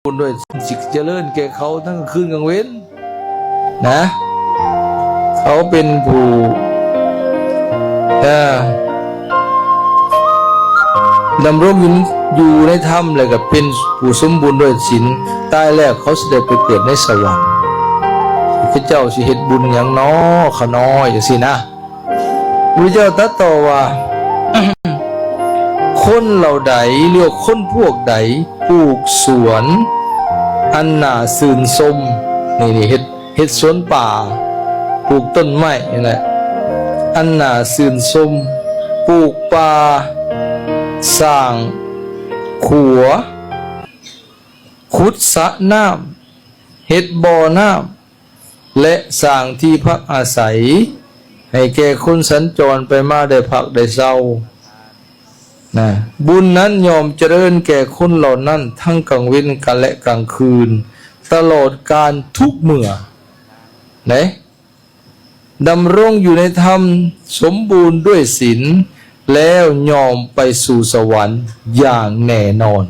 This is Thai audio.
บุญด้วยจิตเจริญแก่เขาทั้งคืนกลางเว้นนะเขาเป็นผู้ดำรงอยู่ในธรรมเลยกับเป็นผู้สมบูรณ์ด้วยศีลตายแล้วเขาเสด็จไปเกิดในสวรรค์พระเจ้าสิเฮ็ดบุญอย่างน้อขน้อยอย่างสินะพระเจ้าตรัสต่อว่า คนเหล่าใดเรียกคนพวกใดปลูกสวนอันน่าสื่นชมนี่เฮ็ดสวนป่าปลูกต้นไม้นี่แหละอันน่าสื่นชมปลูกป่าสร้างขัวขุดสระน้ำเฮ็ดบ่อน้ำและสร้างที่พักอาศัยให้แก่คนสัญจรไปมาได้พักได้เศร้านะบุญนั้นยอมเจริญแก่คนเหล่านั้นทั้งกลางวันกันและกลางคืนตลอดการทุกเมื่อนะดำรงอยู่ในธรรมสมบูรณ์ด้วยศีลแล้วยอมไปสู่สวรรค์อย่างแน่นอน